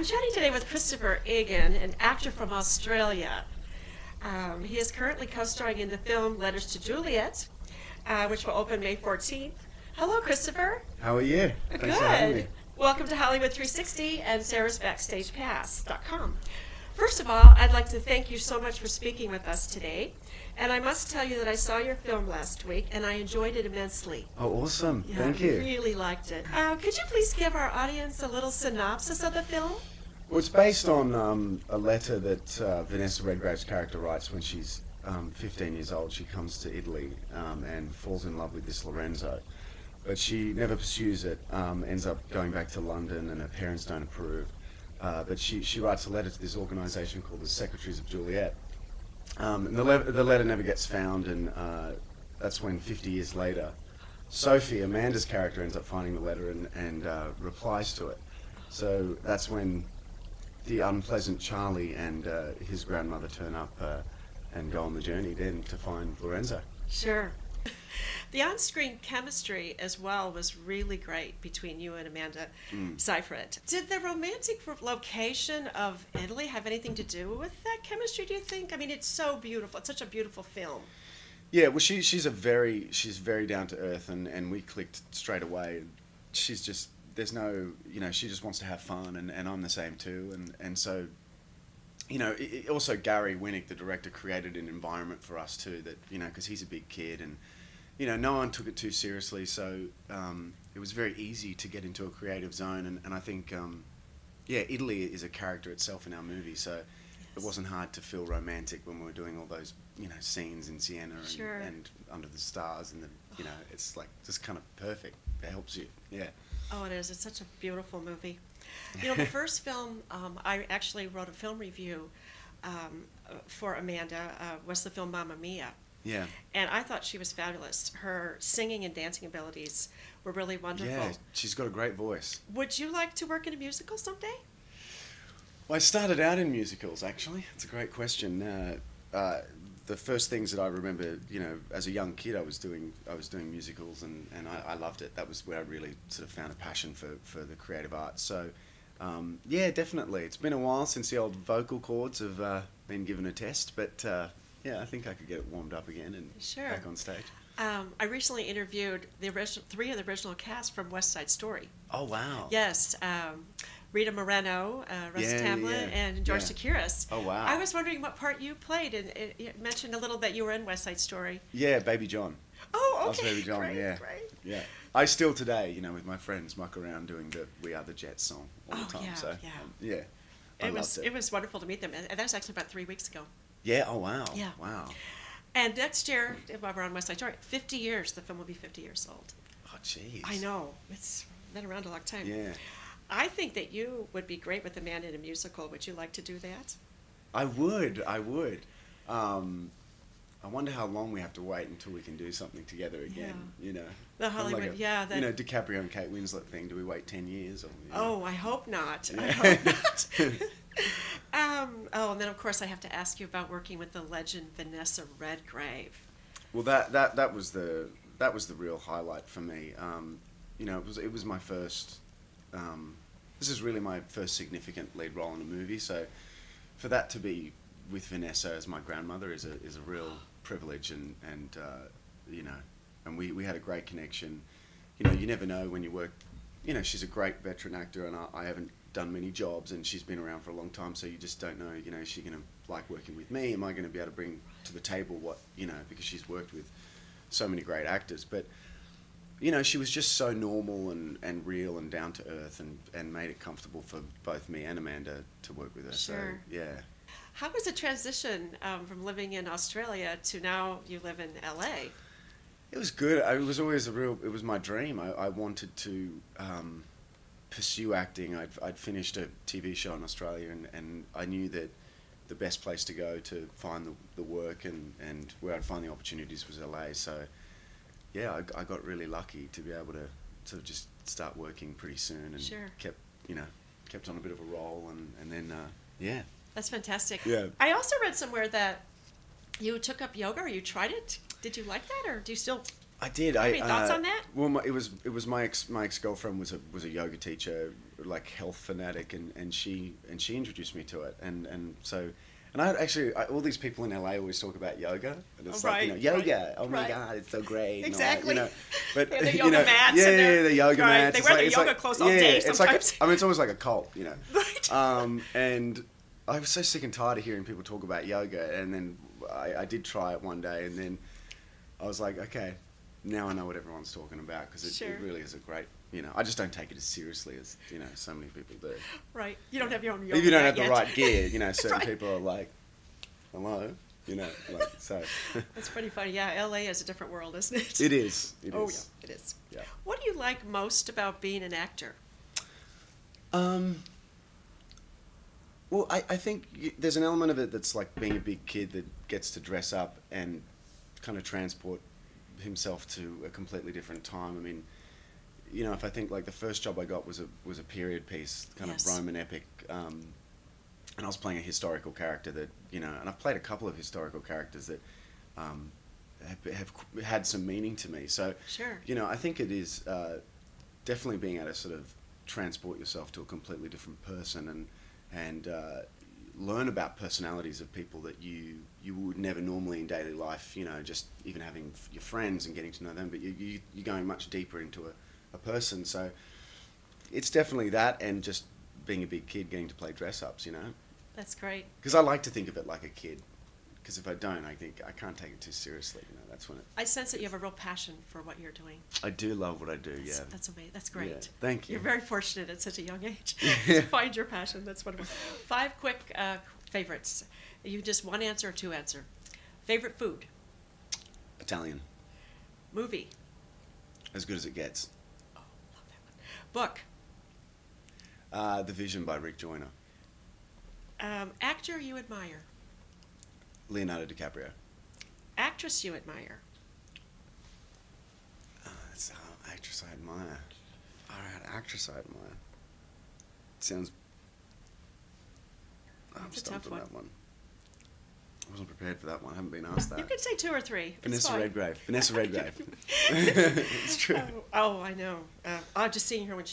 chatting today with Christopher Egan, an actor from Australia. He is currently co-starring in the film Letters to Juliet, which will open May 14th. Hello, Christopher. How are you? Thanks for having me. Good. Welcome to Hollywood 360 and Sarah's BackstagePass.com. First of all, I'd like to thank you so much for speaking with us today. And I must tell you that I saw your film last week, and I enjoyed it immensely. Oh, awesome. Yeah, Thank you. I really liked it. Could you please give our audience a little synopsis of the film? Well, it's based on a letter that Vanessa Redgrave's character writes when she's 15 years old. She comes to Italy and falls in love with this Lorenzo. But she never pursues it, ends up going back to London, and her parents don't approve. But she writes a letter to this organisation called the Secretaries of Juliet. And the letter never gets found, and that's when 50 years later, Sophie, Amanda's character, ends up finding the letter and replies to it. So that's when the unpleasant Charlie and his grandmother turn up and go on the journey then to find Lorenzo. Sure. The on-screen chemistry as well was really great between you and Amanda Seyfried. Did the romantic location of Italy have anything to do with that chemistry, do you think? I mean, it's so beautiful. It's such a beautiful film. Yeah, well, she's very down to earth, and we clicked straight away. She's just, there's no, she just wants to have fun, and I'm the same too, and so, also Gary Winnick, the director, created an environment for us too that, because he's a big kid, and no one took it too seriously, so it was very easy to get into a creative zone, and I think, Italy is a character itself in our movie, so it wasn't hard to feel romantic when we were doing all those, scenes in Siena and under the stars, and it's like just kind of perfect. It helps you, yeah. Oh, it is. It's such a beautiful movie. The first film, I actually wrote a film review for Amanda, was the film Mamma Mia. Yeah. And I thought she was fabulous. Her singing and dancing abilities were really wonderful. Yeah, she's got a great voice. Would you like to work in a musical someday? Well, I started out in musicals, actually. It's a great question. The first things that I remember, as a young kid, I was doing musicals, and I loved it. That was where I really sort of found a passion for the creative arts. So, yeah, definitely. It's been a while since the old vocal cords have been given a test, but yeah, I think I could get it warmed up again and back on stage. I recently interviewed three of the original cast from West Side Story. Oh, wow. Yes. Rita Moreno, Russ Tamblyn, and George Takiris. Oh, wow. I was wondering what part you played, and you mentioned a little that you were in West Side Story. Yeah, Baby John. Oh, okay. I was Baby John, great, yeah. Great. Yeah. I still today, with my friends, muck around doing the We Are the Jets song all the time. Yeah, so, yeah. I loved it. It was wonderful to meet them, and that was actually about 3 weeks ago. Yeah, oh, wow. Yeah. Wow. And next year, while we're on West Side Story, 50 years, the film will be 50 years old. Oh, jeez. I know. It's been around a long time. Yeah. I think that you would be great with Amanda in a musical. Would you like to do that? I would. I wonder how long we have to wait until we can do something together again, The Hollywood, like DiCaprio and Kate Winslet thing. Do we wait 10 years? Or, Oh, I hope not. Yeah. I hope not. And then, of course, I have to ask you about working with the legend Vanessa Redgrave. Well, that was the real highlight for me. It was my first. This is really my first significant lead role in a movie. So, for that to be with Vanessa as my grandmother is a real privilege, and we had a great connection. You never know when you work. She's a great veteran actor, and I haven't done many jobs, and she's been around for a long time, so you just don't know, is she going to like working with me? Am I going to be able to bring to the table what, because she's worked with so many great actors. But, she was just so normal and real and down to earth, and made it comfortable for both me and Amanda to work with her. Sure. So, yeah. How was the transition from living in Australia to now you live in LA? It was good. It was always it was my dream. I wanted to pursue acting. I'd finished a TV show in Australia, and I knew that the best place to go to find the work and where I'd find the opportunities was LA. So, yeah, I got really lucky to be able to sort of just start working pretty soon, and kept on a bit of a roll, and then, yeah. That's fantastic. Yeah. I also read somewhere that you took up yoga, or you tried it. Did you like that, or do you still I did. Any thoughts on that? Well, it was my ex girlfriend was a yoga teacher, like health fanatic, and she introduced me to it, and so. And all these people in LA always talk about yoga, and it's like, yoga. Oh my God, it's so great. Exactly. But the yoga mats. Yeah, the yoga mats. They wear the yoga clothes all day sometimes. It's like it's almost like a cult, Right. And I was so sick and tired of hearing people talk about yoga, and then I did try it one day, and then I was like, okay, now I know what everyone's talking about, because it really is a great. I just don't take it as seriously as so many people do. Right. You don't have your own yoga. If you don't have the yet. right gear, certain Right. people are like, hello, so. That's pretty funny. Yeah, LA is a different world, isn't it? It is. It oh is. yeah, it is. Yeah. What do you like most about being an actor? Well, I think there's an element of it that's like being a big kid that gets to dress up and kind of transport himself to a completely different time. I mean, if I think like the first job I got was a period piece, kind of Roman epic, and I was playing a historical character that, and I've played a couple of historical characters that have had some meaning to me. So, Sure. I think it is definitely being able to sort of transport yourself to a completely different person and learn about personalities of people that you would never normally in daily life, just even having your friends and getting to know them, but you're going much deeper into a person. So it's definitely that, and just being a big kid getting to play dress-ups, That's great. Because I like to think of it like a kid, because if I don't, I think I can't take it too seriously. That's when it. I sense that you have a real passion for what you're doing. I do love what I do. That's amazing. That's great. Yeah, thank you. You're very fortunate at such a young age to find your passion. That's wonderful. 5 quick favorites. You just one answer or 2 answer. Favorite food? Italian. Movie? As good as it gets. Oh, love that one. Book? The Vision by Rick Joyner. Actor you admire? Leonardo DiCaprio. Actress you admire? That's actress I admire. All right, actress I admire. Sounds. I'm That's a stumped tough on one. that one. I wasn't prepared for that one. I haven't been asked that. You can say 2 or 3. Vanessa Redgrave. Vanessa Redgrave. It's true. Oh, I know. Just seeing her when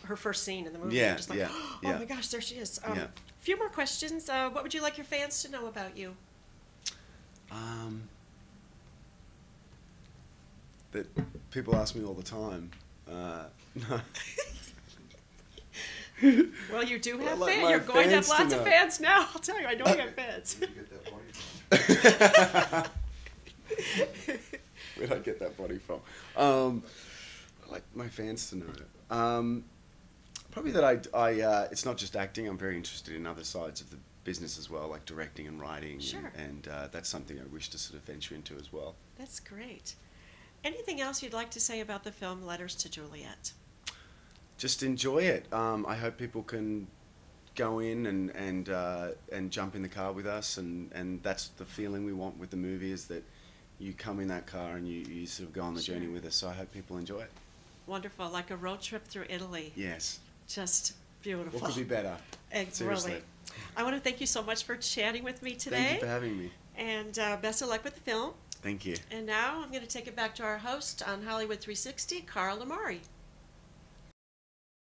her first scene in the movie. Yeah, I'm just like, yeah, oh yeah. my gosh, there she is. Yeah. Few more questions. What would you like your fans to know about you? That people ask me all the time. No. Well, you do have like fans. my You're going to have fans to lots of know. fans now. I'll tell you, I know you have fans. Where'd I get that body from? I like my fans to know. Probably that it's not just acting. I'm very interested in other sides of the business as well, like directing and writing. Sure. And that's something I wish to sort of venture into as well. That's great. Anything else you'd like to say about the film Letters to Juliet? Just enjoy it. I hope people can go in and jump in the car with us, and that's the feeling we want with the movie, is that you come in that car and you sort of go on the journey with us. So I hope people enjoy it. Wonderful, like a road trip through Italy. Yes. Just beautiful. What could be better? Seriously. Really. I want to thank you so much for chatting with me today. Thank you for having me. And best of luck with the film. Thank you. And now I'm going to take it back to our host on Hollywood 360, Carl Amari.